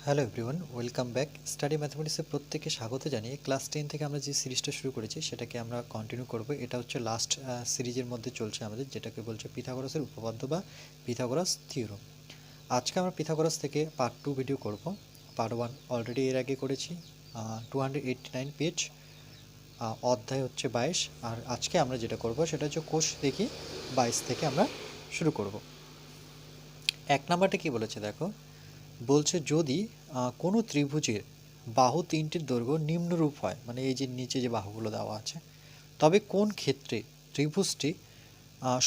Hello everyone, welcome back. Study ম্যাথমেটিক্সে প্রত্যেককে স্বাগত জানিয়ে ক্লাস 10 থেকে আমরা যে সিরিজটা শুরু করেছি সেটাকে আমরা কন্টিনিউ করব। এটা হচ্ছে লাস্ট সিরিজের মধ্যে চলছে আমাদের, যেটাকে বলছে পিথাগোরাসের উপপাদ্য বা পিথাগোরাস থিওরেম। আজকে আমরা পিথাগোরাস থেকে পার্ট 2 ভিডিও করব। পার্ট 1 অলরেডি এর আগে করেছি, 289 পেজ, অধ্যায় হচ্ছে 22। আর আজকে আমরা যেটা করব সেটা হচ্ছে কোষ দেখি 22 থেকে আমরা শুরু করব। এক নাম্বারটা কি বলেছে দেখো, বলছে যদি কোনো ত্রিভুজের বাহু তিনটির দৈর্ঘ্য নিম্নরূপ হয়, মানে এই যে নিচে যে বাহুগুলো দেওয়া আছে, তবে কোন ক্ষেত্রে ত্রিভুজটি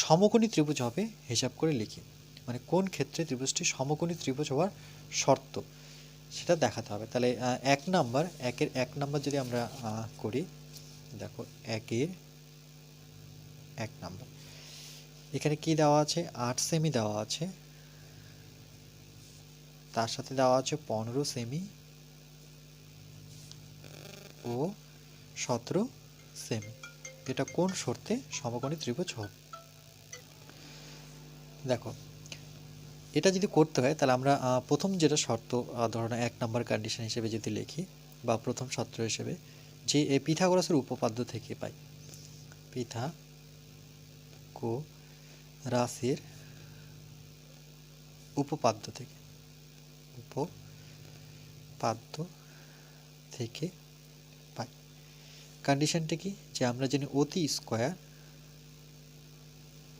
সমকোণী ত্রিভুজ হবে হিসাব করে লিখি। মানে কোন ক্ষেত্রে ত্রিভুজটি সমকোণী ত্রিভুজ হওয়ার শর্ত সেটা দেখাতে হবে। তাহলে একের এক নাম্বার যদি আমরা করি, দেখো একের এক নাম্বার এখানে কি দেওয়া আছে, 8 সেমি দেওয়া আছে, তার সাথে দেওয়া আছে 15 সেমি ও 17 সেমি। এটা কোন শর্তে সমকোণী ত্রিভুজ হবে? দেখো, এটা যদি করতে হয় তাহলে আমরা প্রথম যেটা শর্ত, ধরুন 1 নাম্বার কন্ডিশন হিসেবে যদি লিখি বা প্রথম শর্ত হিসেবে, যে পিথাগোরাসের উপপাদ্য থেকে পাই, পিথাগোরাসের উপপাদ্য থেকে পাই। কন্ডিশনটা কি, যে আমরা জানি অতি স্কয়ার,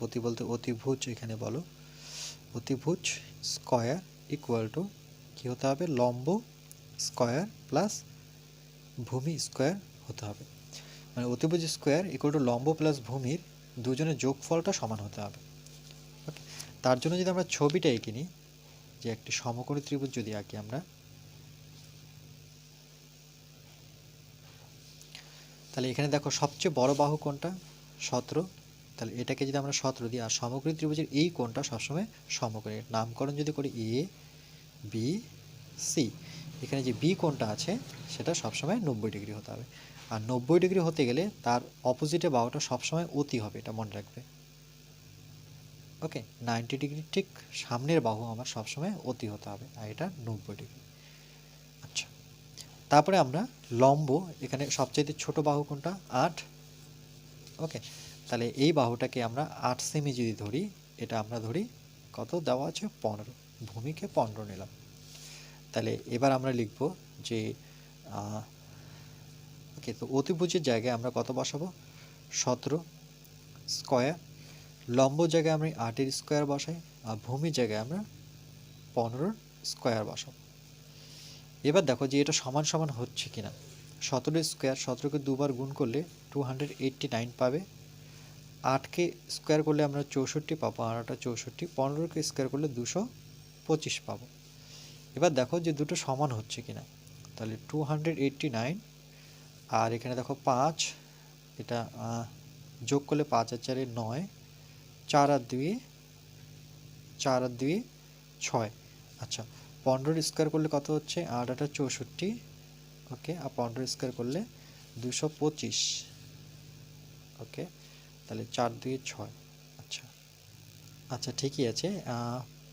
অতি বলতে অতিভুজ এখানে বলো, অতিভুজ স্কয়ার ইকুয়াল টু কী হতে হবে, লম্ব স্কয়ার প্লাস ভূমি স্কয়ার হতে হবে। মানে অতিভুজ স্কয়ার ইকুয়াল টু লম্ব প্লাস ভূমির দুজনের যোগফলটা সমান হতে হবে। ওকে, তার জন্য যদি আমরা ছবিটা এঁকে নিই, যে একটি সমকোণী ত্রিভুজ যদি আঁকি আমরা, তাহলে এখানে দেখো সবচেয়ে বড় বাহু কোনটা, 17। তাহলে এটাকে যদি আমরা 17 দিই, আর সমকোণী ত্রিভুজের এই কোণটা সবসময় সমকোণী, নামকরণ যদি করি এ বি সি, এখানে যে বি কোণটা আছে সেটা সবসময় 90 ডিগ্রি হতে হবে। আর 90 ডিগ্রি হতে গেলে তার অপোজিটে বাহুটা সবসময় অতি হবে, এটা মনে রাখবে। ওকে, 90 ডিগ্রি ঠিক সামনের বাহু আমার সবসময় অতি হতে হবে, আর এটা 90 ডিগ্রি। আচ্ছা, তারপরে আমরা লম্ব, এখানে সবচাইতে ছোট বাহু কোনটা, 8। ওকে, তাহলে এই বাহুটাকে আমরা 8 সেমি যদি ধরি, এটা আমরা ধরি কত দেওয়া আছে, 15, ভূমিকে 15 নিলাম। তাহলে এবার আমরা লিখব যে ওকে, তো অতিভুজের জায়গায় আমরা কত বসাবো, 17 স্কয়ার, লম্ব জায়গায় আমরা 8-এর স্কয়ার বসাই, আর ভূমির জায়গায় আমরা 15 স্কয়ার বসাবো। এবার দেখো যে এটা সমান সমান হচ্ছে কিনা। 17 স্কয়ার, 17কে দুবার গুণ করলে 289 পাবে, 8কে স্কয়ার করলে আমরা 64 পাবো, আর এটা 64, 15কে স্কয়ার করলে 225 পাবো। এবার দেখো যে দুটো সমান হচ্ছে কিনা। তাহলে 289, আর এখানে দেখো 5, এটা যোগ করলে 5 আর 4 9, 4 আর 2 6। আচ্ছা, 15 স্কয়ার করলে কত হচ্ছে, 8 আর 64, ওকে, আর 15 স্কয়ার করলে 225। ওকে, তাহলে 4 2 6। আচ্ছা আচ্ছা, ঠিকই আছে।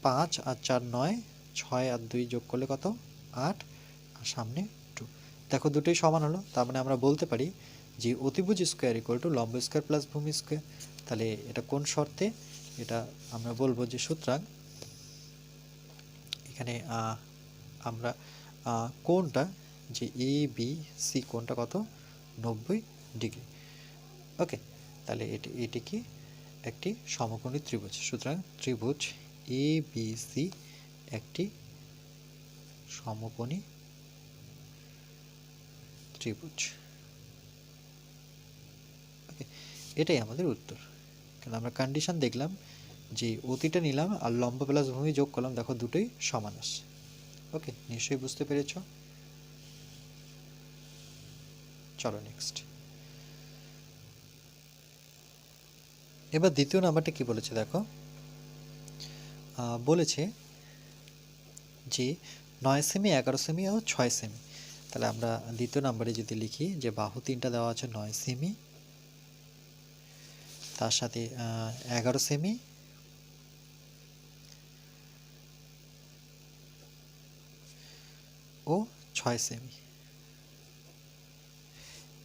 5 আর 4 9, 6 আর 2 যোগ করলে কত, 8, আর সামনে 2। দেখো দুটোই সমান হলো, তার মানে আমরা বলতে পারি যে অতিভুজ স্কয়ার ইকুয়াল টু লম্ব স্কয়ার প্লাস ভূমি স্কয়ার। তাহলে এটা কোন শর্তে, এটা আমরা বলবো যে সুতরাং এখানে আমরা কোনটা, যে এ বি সি কোনটা কত, 90 ডিগ্রি। ওকে, তাহলে এটি কি একটি সমকোণী ত্রিভুজ। সুতরাং ত্রিভুজ এ বি সি একটি সমকোণী ত্রিভুজ। ওকে, এটাই আমাদের উত্তর। কারণ আমরা কন্ডিশন দেখলাম যে অতিটা নিলাম আর লম্ব প্লাস ভূমি যোগ করলাম, দেখো দুটোই সমান আসছে। ওকে, নিশ্চয়ই বুঝতে পেরেছ। চলো নেক্সট। এবার দ্বিতীয় নাম্বারটা কি বলেছে দেখো, বলেছে যে 9 সেমি, 11 সেমি ও 6 সেমি। তাহলে আমরা দ্বিতীয় নাম্বারে যদি লিখি যে বাহু তিনটা দেওয়া আছে 9 সেমি, তার সাথে 11 সেমি, ও 6 সেমি।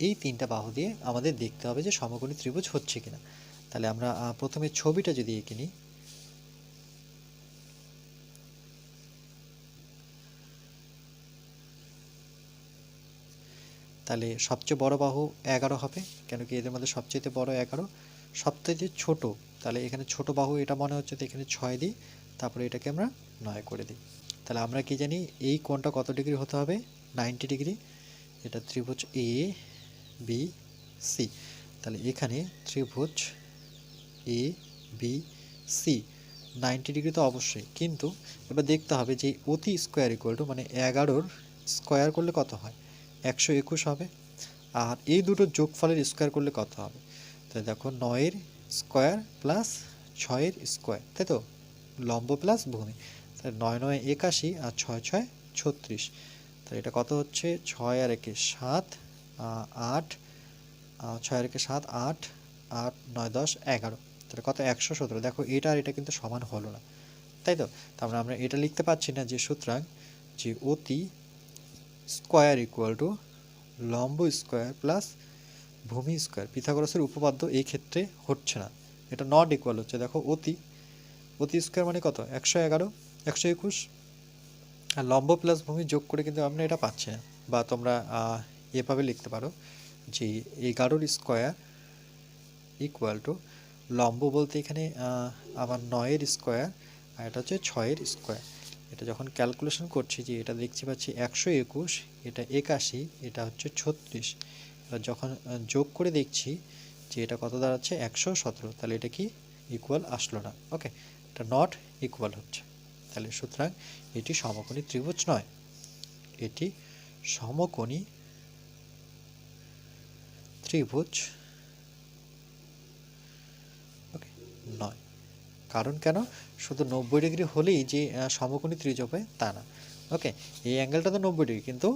এই 3টা বাহু দিয়ে আমাদের দেখতে হবে যে সমকোণী ত্রিভুজ হচ্ছে কিনা। তাহলে আমরা প্রথমে ছবিটা যদি এঁকে নিই, তাহলে সবচেয়ে বড় বাহু 11 হবে, কেন কি এদের মধ্যে সবচেয়ে বড় 11, সবচেয়ে ছোট, তাহলে এখানে ছোট বাহু এটা মনে হচ্ছে, তো এখানে 6 দিই, তারপরে এটাকে আমরা 9 করে দিই। তাহলে আমরা কি জানি এই কোণটা কত ডিগ্রি হতে হবে? 90 ডিগ্রি। এটা ত্রিভুজ এ বি সি। তাহলে এখানে ত্রিভুজ এ বি সি 90 ডিগ্রি তো অবশ্যই, কিন্তু এবার দেখতে হবে যে অতি স্কোয়ার ইকুয়াল টু মানে 11-র স্কোয়ার করলে কত হয়? 121 হবে। আর এই দুটোর যোগফলের স্কোয়ার করলে কত হবে? তাহলে দেখো 9-এর স্কোয়ার প্লাস 6-এর স্কোয়ার, তাই তো, লম্ব প্লাস ভূমি। তাহলে 9 9 81 আর 6 6 36। তাহলে এটা কত হচ্ছে? 6 আর 1 7, 8, 6 আর 1 7, 8, 8 9 10 11। তাহলে কত? 117। দেখো এটা আর এটা কিন্তু সমান হলো না, তাই তো। তারপরে আমরা এটা লিখতে পারছি না যে সুতরাং যে অতি স্কোয়ার ইকুয়াল টু লম্ব স্কোয়ার প্লাস ভূমি স্কোয়ার, পিথাগোরাসের উপপাদ্য এই ক্ষেত্রে হচ্ছে না, এটা নট ইকুয়াল হচ্ছে। দেখো অতি স্কোয়ার মানে কত? 111 121, আর লম্ব প্লাস ভূমি যোগ করে কিন্তু আমরা এটা পাচ্ছি না। বা তোমরা এভাবে লিখতে পারো যে 11-র স্কোয়ার ইকুয়াল টু লম্ব বলতে এখানে আবার 9-এর স্কোয়ার আর এটা হচ্ছে 6-এর স্কোয়ার। এটা যখন ক্যালকুলেশন করছি যে এটা দেখতে পাচ্ছি 121, এটা 81, এটা হচ্ছে 36। এবার যখন যোগ করে দেখছি যে এটা কত দাঁড়াচ্ছে? 117। তাহলে এটা কি ইকুয়াল আসলো না, ওকে, এটা নট ইকুয়াল হচ্ছে। তাহলে সুতরাং এটি সমকোণী ত্রিভুজ নয়, এটি সমকোণী ত্রিভুজ ওকে নয়। কারণ কেন? শুধু 90 ডিগ্রি হলেই যে সমকোণী ত্রিভুজ হবে তা না, ওকে। এই অ্যাঙ্গেলটা তো 90 ডিগ্রি, কিন্তু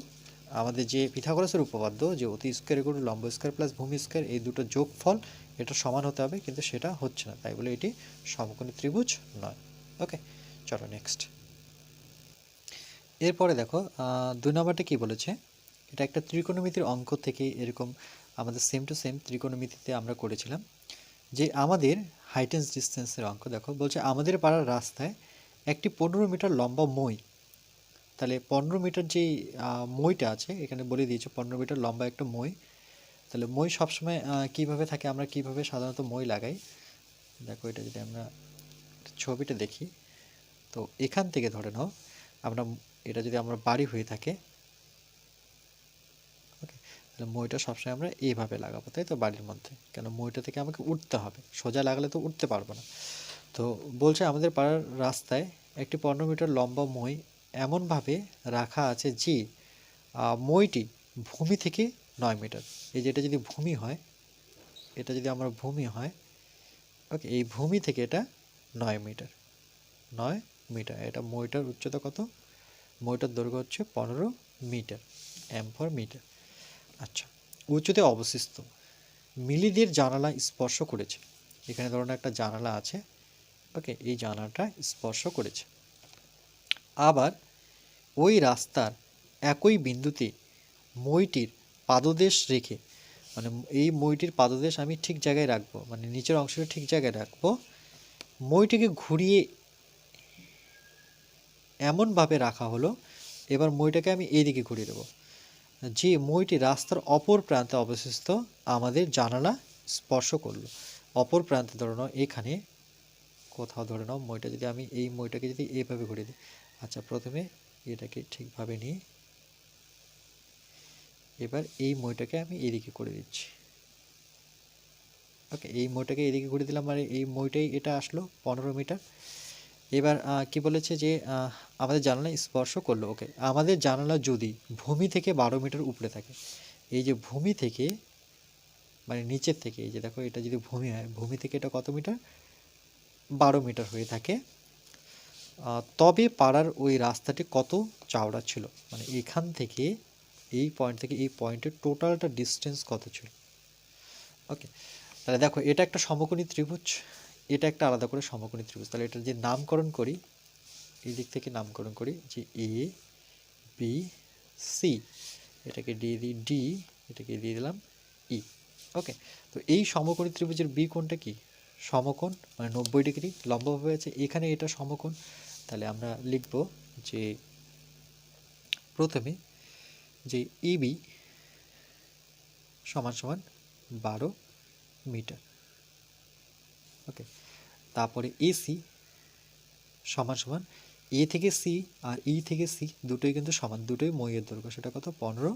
আমাদের যে পিথাগোরাসের উপপাদ্য যে অতি স্কোয়ার ইকুয়াল টু লম্ব স্কোয়ার প্লাস ভূমি স্কোয়ার, এই দুটো যোগফল এটা সমান হতে হবে, কিন্তু সেটা হচ্ছে না, তাই বলে এটি সমকোণী ত্রিভুজ নয়, ওকে। চলো নেক্সট। এরপরে দেখো 2 নম্বরটা কি বলেছে, এটা একটা ত্রিকোণমিতির অঙ্ক থেকে এরকম আমাদের সেম টু সেম ত্রিকোণমিতিতে আমরা করেছিলাম যে আমাদের হাইট অ্যান্ড ডিস্টেন্সের অঙ্ক। দেখো বলছে আমাদের পাড়ার রাস্তায় একটি 15 মিটার লম্বা মই, তাহলে 15 মিটার যেই মইটা আছে এখানে বলে দিয়েছে 15 মিটার লম্বা একটা মই। তাহলে মই সবসময় কীভাবে থাকে, আমরা কিভাবে সাধারণত মই লাগাই, দেখো এটা যদি আমরা ছবিটা দেখি, তো এখান থেকে ধরে নাও আমরা এটা যদি আমরা বাড়ি হয়ে থাকে, ওকে, তাহলে মইটা সবসময় আমরা এইভাবে লাগাবো, তাই তো, বাড়ির মধ্যে। কেন? মইটা থেকে আমাকে উঠতে হবে, সোজা লাগালে তো উঠতে পারবো না। তো বলছে আমাদের পাড়ার রাস্তায় একটি 15 মিটার লম্বা মই এমনভাবে রাখা আছে যে মইটি ভূমি থেকে 9 মিটার। এই যে এটা যদি ভূমি হয়, এটা যদি আমার ভূমি হয়, ওকে, এই ভূমি থেকে এটা 9 মিটার, 9 মিটার। এটা মইটার উচ্চতা কত? মইটার দৈর্ঘ্য হচ্ছে 15 মিটার, এম ফর মিটার। আচ্ছা, উঁচুতে অবস্থিত মিলিদের জানালা স্পর্শ করেছে। এখানে ধরুন একটা জানালা আছে, ওকে, এই জানালাটা স্পর্শ করেছে। আবার ওই রাস্তার একই বিন্দুতে মইটির পাদদেশ রেখে, মানে এই মইটির পাদদেশ আমি ঠিক জায়গায় রাখবো, মানে নিচের অংশটা ঠিক জায়গায় রাখবো, মইটিকে ঘুরিয়ে এমনভাবে রাখা হলো, এবার মইটাকে আমি এইদিকে ঘুরিয়ে দেবো, যে মইটি রাস্তার অপর প্রান্তে অবস্থিত আমাদের জানালা স্পর্শ করলো। অপর প্রান্তে ধরে নাও এখানে কোথাও, ধরে নাও মইটা যদি আমি এই মইটাকে যদি এইভাবে ঘুরিয়ে দিই, আচ্ছা প্রথমে এটাকে ঠিকভাবে নিয়ে এবার এই মইটাকে আমি এদিকে করে দিচ্ছি, ওকে, এই মইটাকে এদিকে ঘুরে দিলাম, মানে এই মইটাই এটা আসলো 15 মিটার। এবার কি বলেছে যে আমাদের জানালা স্পর্শ করলো, ওকে, আমাদের জানালা যদি ভূমি থেকে 12 মিটার উপরে থাকে, এই যে ভূমি থেকে মানে নিচের থেকে, এই যে দেখো এটা যদি ভূমি হয়, ভূমি থেকে এটা কত মিটার? 12 মিটার হয়ে থাকে, তবে পাড়ার ওই রাস্তাটি কত চওড়া ছিল, মানে এখান থেকে এই পয়েন্ট থেকে এই পয়েন্টের টোটালটা ডিস্টেন্স কত ছিল, ওকে। তাহলে দেখো এটা একটা সমকোণী ত্রিভুজ, এটা একটা আলাদা করে সমকোণী ত্রিভুজ। তাহলে এটা যে নামকরণ করি, এই দিক থেকে নামকরণ করি যে এ বি সি, এটাকে দিয়ে দিই ডি, এটাকে দিয়ে দিলাম ই। ওকে, তো এই সমকোণী ত্রিভুজের বি কোণটা কি? সমকোণ, মানে 90 ডিগ্রি লম্বভাবে আছে, এখানে এটা সমকোণ। তাহলে আমরা লিখব যে প্রথমে যে ইবি সমান সমান 12 মিটার। ওকে, তারপরে এসি সমান সমান এ থেকে সি আর ই থেকে সি দুটোই কিন্তু সমান, দুটোই মইয়ের দৈর্ঘ্য, সেটা কত? 15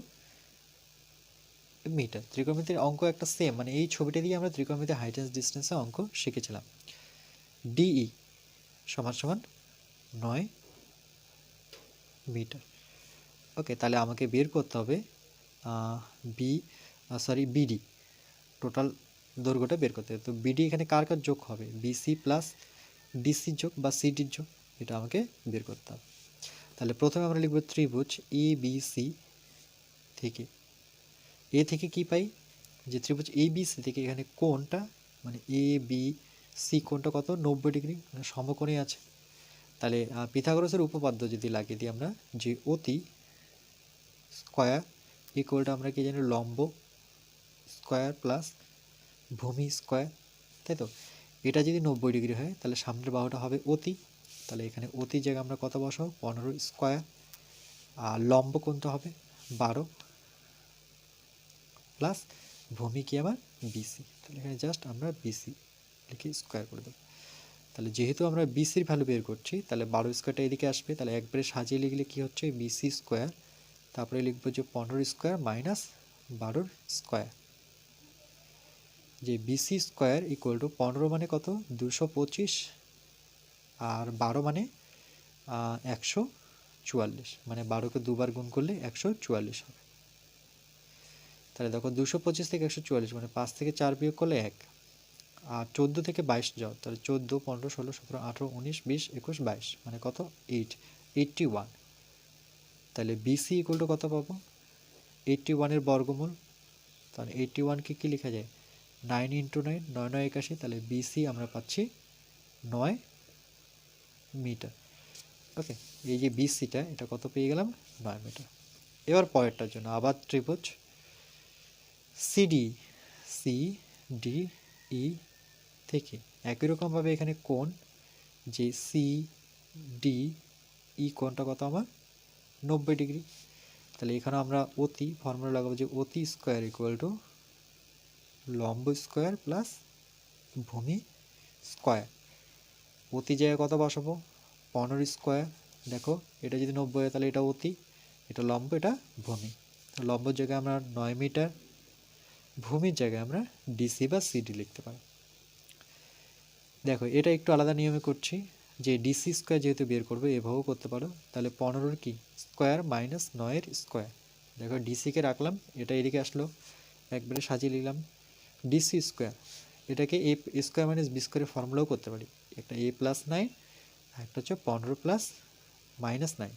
মিটার। ত্রিকোণমিতির অঙ্ক একটা সেম, মানে এই ছবিটা দিয়ে আমরা ত্রিকোণমিতির হাইট অ্যান্ড ডিস্টেন্সের অঙ্ক শিখেছিলাম। ডিই সমান সমান 9 মিটার। ওকে, তাহলে আমাকে বের করতে হবে বিডি, টোটাল দৈর্ঘ্যটা বের করতে হবে। তো বিডি এখানে কার কার যোগ হবে? বিসি প্লাস ডিসির যোগ বা সিডির যোগ, এটা আমাকে বের করতে হবে। তাহলে প্রথমে আমরা লিখব ত্রিভুজ এ বি সি থেকে, এ থেকে কি পাই? যে ত্রিভুজ এ বি সি থেকে এখানে কোণটা, মানে এ বি সি কোণটা কত? 90 ডিগ্রি, মানে সমকোণে আছে। তাহলে পিথাগোরাসের উপপাদ্য যদি লাগিয়ে দিই আমরা, যে অতি স্কয়ার ইকুয়ালটা আমরা কি জানি? লম্ব স্কয়ার প্লাস ভূমি স্কয়ার, তাই তো? এটা যদি 90 ডিগ্রি হয় তাহলে সামনের বাহুটা হবে অতি, তাহলে এখানে অতি জায়গায় আমরা কত বসাবো? 15 স্কয়ার। আর লম্ব কোণটা হবে 12 প্লাস ভূমি কি আমার? বিসি, তাহলে এখানে জাস্ট আমরা বিসি লিখে স্কয়ার করে দেবো। তাহলে যেহেতু আমরা বিসির ভ্যালু বের করছি, তাহলে 12 স্কয়ারটা এদিকে আসবে, তাহলে একবারে সাজিয়ে লিখলে কি হচ্ছে? বিসি স্কয়ার, তারপরে লিখবো যে 15 স্কয়ার মাইনাস 12 স্কয়ার, যে বিসি স্কয়ার ইকুয়াল টু 15 মানে কত? 225, আর 12 মানে 144, মানে 12কে দুবার গুণ করলে 144 হবে। তাহলে দেখো 225 থেকে 144, মানে 5 থেকে 4 বিয়োগ করলে 1, আর 14 থেকে 22 যাও, তাহলে 14, 15, 16, 17, 18, 19, 20, 21, 22, মানে কত? 81। তাহলে বিসি ইকুয়াল টু কত পাবো? 81 এর বর্গমূল, তাহলে 81কে কি লেখা যায়? 9 ইন্টু 9, 9 9 81, তাহলে বিসি আমরা পাচ্ছি 9 মিটার। ওকে, এই যে বিসিটা, এটা কত পেয়ে গেলাম? 9 মিটার। এবার পরেরটার জন্য আবার ত্রিভুজ সিডি, সি ডি ই থেকে একই রকমভাবে এখানে কোণ, যে সি ডি ই কোণটা কত আমার? 90 ডিগ্রি। তাহলে এখানে আমরা অতি ফর্মুলা লাগাবো, যে অতি স্কয়ার ইকুয়াল টু লম্ব স্কয়ার প্লাস ভূমি স্কয়ার। অতি জায়গায় কত বসাবো? 15 স্কয়ার। দেখো এটা যদি 90 হয় তাহলে এটা অতি, এটা লম্ব, এটা ভূমি। লম্বর জায়গায় আমরা 9 মিটার, ভূমির জায়গায় আমরা ডিসি বা সিডি লিখতে পারি। দেখো এটা একটু আলাদা নিয়মে করছি, যে ডিসি স্কয়ার যেহেতু বের করবো এভাবেও করতে পারো। তাহলে 15 কি স্কয়ার মাইনাস 9 স্কয়ার, দেখো ডিসিকে রাখলাম, এটা এদিকে আসলো, একবারে সাজিয়ে নিলাম ডিসি স্কয়ার। এটাকে এ স্কয়ার মাইনাস বি স্কয়ারের ফর্মুলাও করতে পারি, একটা এ প্লাস 9, একটা হচ্ছে 15 প্লাস মাইনাস 9,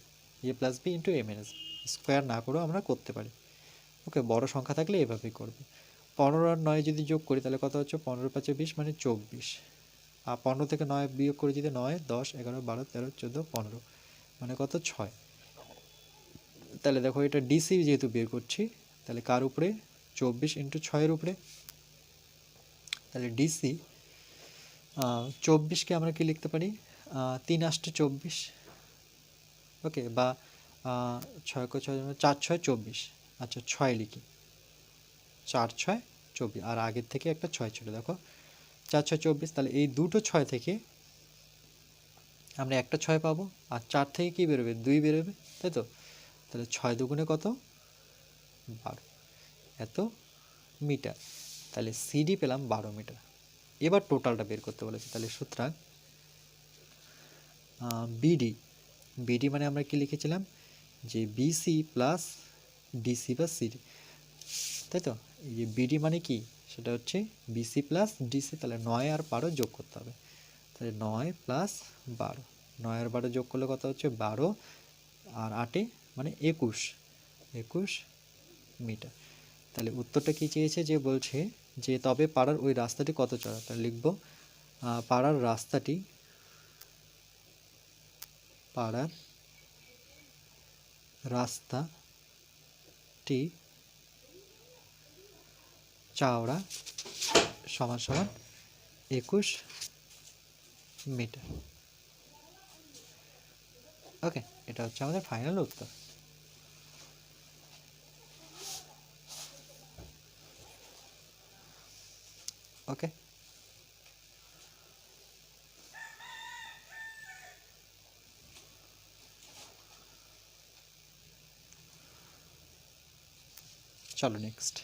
এ প্লাস বি ইন্টু এ মাইনাস স্কয়ার না করেও আমরা করতে পারি। ওকে, বড় সংখ্যা থাকলে এভাবেই করবে। 15 আর 9 যদি যোগ করি তাহলে কত হচ্ছে? 15 5 20, মানে 24, আর 15 থেকে 9 বিয়োগ করে যদি 9 10 11 12 13 14 15, মানে কত? 6। তাহলে দেখো এটা ডিসি যেহেতু বের করছি, তাহলে কার উপরে? 24 ইন্টু 6-এর উপরে। তাহলে ডিসি 24কে আমরা কি লিখতে পারি? 3 8 24, ওকে, বা 6 6 4 6 24, আচ্ছা 6 লিখি, 4 6 24, আর আগের থেকে একটা 6 ছিল, দেখো 4 6 24। তাহলে এই দুটো 6 থেকে আমরা একটা 6 পাবো, আর 4 থেকে কি বেরোবে? 2 বেরোবে, তাই তো? তাহলে 6 দুগুণে কত? 12, এত মিটার। তাহলে সিডি পেলাম 12 মিটার। এবার টোটালটা বের করতে বলেছে, তাহলে সুতরাং বিডি, বিডি মানে আমরা কি লিখেছিলাম? যে বিসি প্লাস ডিসি বা সিডি, তাই তো? এই যে বিডি মানে কি? সেটা হচ্ছে বিসি প্লাস ডিসি, তাহলে 9 আর 12 যোগ করতে হবে, তাহলে 9 প্লাস 12, 9 আর 12 যোগ করলে কত হচ্ছে? 12, আর 8 মানে 21 মিটার। তাহলে উত্তরটা কি চেয়েছে? যে বলছে যে তবে পাড়ার ওই রাস্তাটি কত চড়া, তাহলে লিখব পাড়ার রাস্তা টি চওড়া সমান সমান 21 মিটার। ওকে, এটা হচ্ছে আমাদের ফাইনাল উত্তর। ওকে, চলো নেক্সট।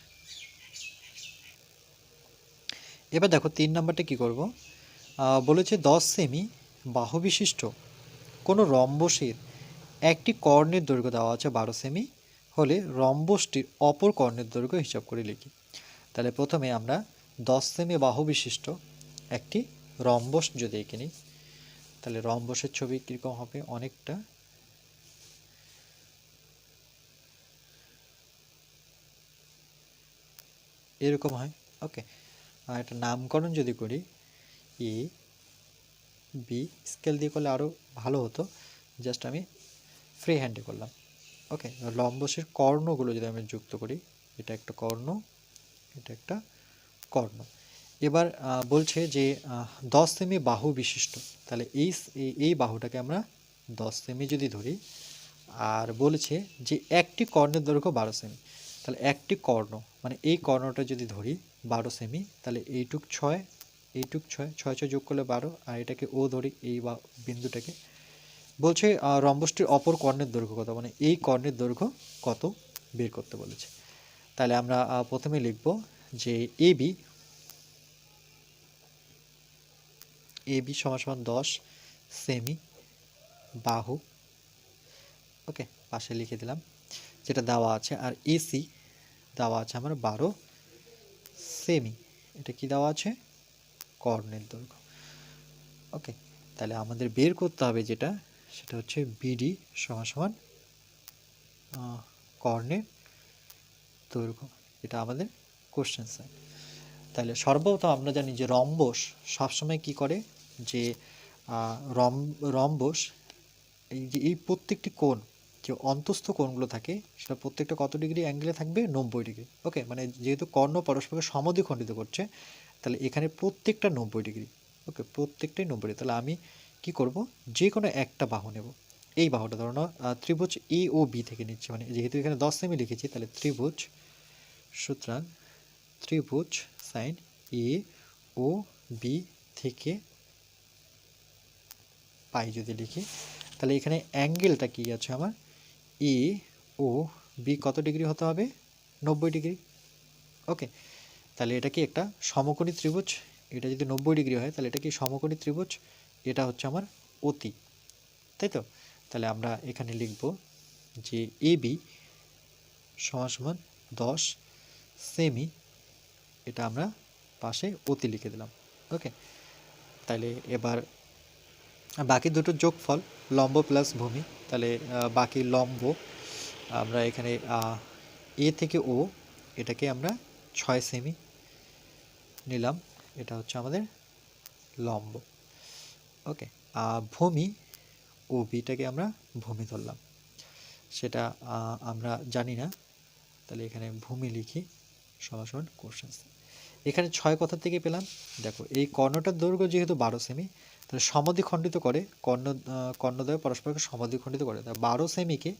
এবার দেখো 3 নাম্বারটা কি করব। বলেছে 10 সেমি বাহু বিশিষ্ট কোনো রম্বসের একটি কর্ণের দৈর্ঘ্য দেওয়া আছে 12 সেমি হলে রম্বসটির অপর কর্ণের দৈর্ঘ্য হিসাব করে লিখি। তাহলে প্রথমে আমরা 10 সেমি বাহু বিশিষ্ট একটি রম্বস যদি এঁকে নিই, তাহলে রম্বসের ছবি কীরকম হবে, অনেকটা এরকম হয়। ওকে, আর একটা নামকরণ যদি করি এ বি, স্কেল দিয়ে করলে আরও ভালো হতো, জাস্ট আমি ফ্রি হ্যান্ডে করলাম। ওকে, লম্বসের কর্ণগুলো যদি আমি যুক্ত করি, এটা একটা কর্ণ, এটা একটা কর্ণ। এবার বলছে যে 10 সেমি বাহু বিশিষ্ট, তাহলে এই বাহুটাকে আমরা 10 সেমি যদি ধরি, আর বলেছে যে একটি কর্ণের দৈর্ঘ্য 12 সেমি, তাহলে একটি কর্ণ মানে এই কর্ণটা যদি ধরি 12 সেমি, তাহলে এইটুক 6, এইটুক 6, 6 6 যোগ করলে 12, আর এটাকে ও ধরি এই বিন্দুটাকে। বলছে রম্বসটির অপর কর্ণের দৈর্ঘ্য কত, মানে এই কর্ণের দৈর্ঘ্য কত বের করতে বলেছে। তাহলে আমরা প্রথমে লিখব যে এবি সমান সমান 10 সেমি বাহু। ওকে, পাশে লিখে দিলাম যেটা দেওয়া আছে। আর এসি দেওয়া আছে আমার 12 সেমি, এটা কি দেওয়া আছে, কর্ণের দৈর্ঘ্য। ওকে, তাহলে আমাদের বের করতে হবে যেটা, সেটা হচ্ছে বিডি সমান সমান কর্ণের দৈর্ঘ্য। এটা আমাদের কোশ্চেন সাইন। তাহলে সর্বপ্রথম আমরা জানি যে রম্বস সবসময় কি করে, যে রম্বস এই যে এই প্রত্যেকটি কোণ, যে অন্তস্থ কোণগুলো থাকে সেটা প্রত্যেকটা কত ডিগ্রি অ্যাঙ্গেলে থাকবে, 90 ডিগ্রি। ওকে, মানে যেহেতু কর্ণ পরস্পরকে সমদ্বিখণ্ডিত করছে, তাহলে এখানে প্রত্যেকটা 90 ডিগ্রি। ওকে, প্রত্যেকটাই 90 ডিগ্রি। তাহলে আমি কি করব, যে কোনো একটা বাহু নেব। এই বাহুটা ধরো না ত্রিভুজ এ ও বি থেকে নিচ্ছে, মানে যেহেতু এখানে 10 সেমি লিখেছি, তাহলে ত্রিভুজ, সুতরাং ত্রিভুজ সাইন এ ও বি থেকে পাই যদি লিখি, তাহলে এখানে অ্যাঙ্গেলটা কি আছে আমার, এ ও বি কত ডিগ্রি হতে হবে, 90 ডিগ্রি। ওকে, তাহলে এটা কি একটা সমকোণী ত্রিভুজ, এটা যদি 90 ডিগ্রি হয় তাহলে এটা কি সমকোণী ত্রিভুজ, এটা হচ্ছে আমার অতি, তাই তো। তাহলে আমরা এখানে লিখব যে এ বি সমান সমান 10 সেমি, এটা আমরা পাশে অতি লিখে দিলাম। ওকে, তাহলে এবার বাকি দুটো যোগফল লম্ব প্লাস ভূমি, তাহলে বাকি লম্ব আমরা এখানে এ থেকে ও, এটাকে আমরা 6 সেমি নিলাম, এটা হচ্ছে আমাদের লম্ব। ওকে, ভূমি ও বিটাকে আমরা ভূমি ধরলাম, সেটা আমরা জানি না, তাহলে এখানে ভূমি লিখি সমান সমান কোশ্চেন। এখানে 6 কোথা থেকে পেলাম, দেখো এই কর্ণটার দৈর্ঘ্য যেহেতু 12 সেমি, তাহলে সমদ্বিখণ্ডিত করে কর্ণদ্বয় পরস্পরকে সমদ্বিখণ্ডিত করে, তাহলে 12 সেমিকে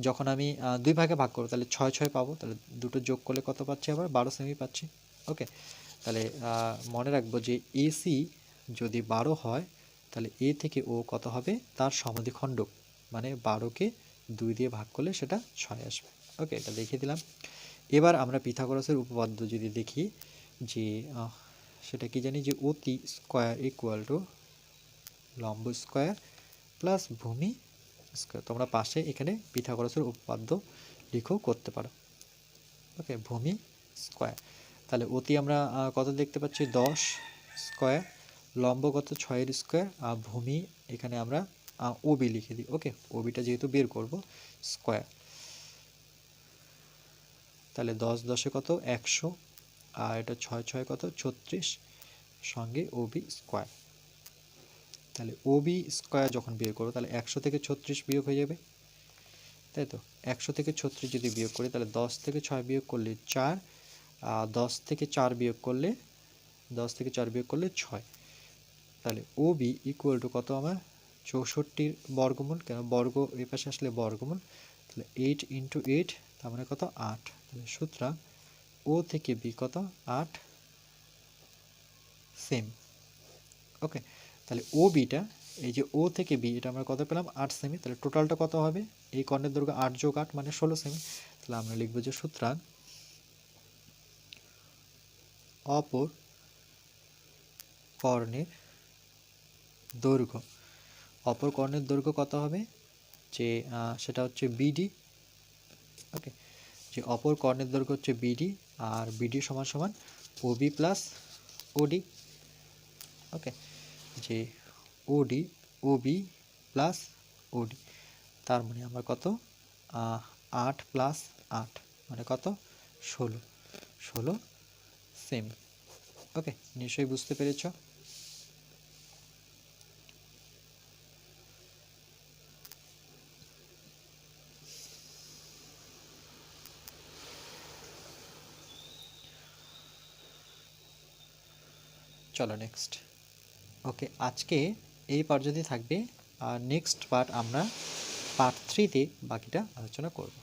যখন আমি 2 ভাগে ভাগ করব তাহলে 6 6 পাবো, তাহলে দুটো যোগ করলে কত পাচ্ছি, আবার 12 সেমি পাচ্ছি। ওকে, তাহলে মনে রাখবো যে এসি যদি 12 হয় তাহলে এ থেকে ও কত হবে, তার সমদ্বিখণ্ডক, মানে 12কে 2 দিয়ে ভাগ করলে সেটা 6 আসবে। ওকে, এটা দেখিয়ে দিলাম। এবার আমরা পিথাগোরাসের উপপাদ্য যদি দেখি, যে সেটা কি জানি, যে অতি স্কোয়ার ইকুয়াল টু লম্ব স্কোয়ার প্লাস ভূমি স্কোয়ার। তোমরা পাশে এখানে পিথাগোরাসের উপপাদ্য লিখেও করতে পারো। ওকে, ভূমি স্কোয়ার, তাহলে অতি আমরা কত দেখতে পাচ্ছি, 10 স্কোয়ার, লম্ব কত 6 স্কোয়ার, আর ভূমি এখানে আমরা ওবি লিখে দিই। ওকে, ওবিটা যেহেতু বের করব, স্কোয়ার, তাহলে 10 10 কত 100, আর এটা 6 6 কত 36, সঙ্গে ওবি স্কোয়ার। তাহলে ওবি স্কোয়ার যখন বের করবো তাহলে 100 থেকে 36 বিয়োগ হয়ে যাবে, তাই তো। 100 থেকে 36 যদি বিয়োগ করি তাহলে 10 থেকে 6 বিয়োগ করলে 4, 10 থেকে 4 বিয়োগ করলে 6, তাহলে OB ইকুয়াল টু কত আমার 64 বর্গমূল, কেন বর্গ এই পাশে আসলে বর্গমূল, তাহলে 8 ইন্টু 8 তার মানে কত 8। তাহলে সুতরাং ও থেকে বি কত 8 সেম। ওকে, তাহলে ও বিটা এই যে ও থেকে বি এটা আমরা কত পেলাম 8 সেমি, তাহলে টোটালটা কত হবে এই কর্ণের দৈর্ঘ্য 8 যোগ 8 মানে 16 সেমি। তাহলে আমরা লিখব যে সুতরাং অপর কর্ণের দৈর্ঘ্য, অপর কর্ণের দৈর্ঘ্য কত হবে যে সেটা হচ্ছে বিডি। ওকে, যে অপর কর্ণের দৈর্ঘ্য হচ্ছে বিডি আর বিডি সমান সমান ওবি প্লাস ওডি। ওকে, যে ওডি ওবি প্লাস ওডি, তার মানে আমার কত 8 প্লাস 8 মানে কত 16 সেমি। ওকে, নিশ্চয়ই বুঝতে পেরেছ। চলো নেক্সট। ওকে, আজকে এই পর্যন্তই থাকবে, আর নেক্সট পার্ট আমরা পার্ট 3-তে বাকিটা আলোচনা করব।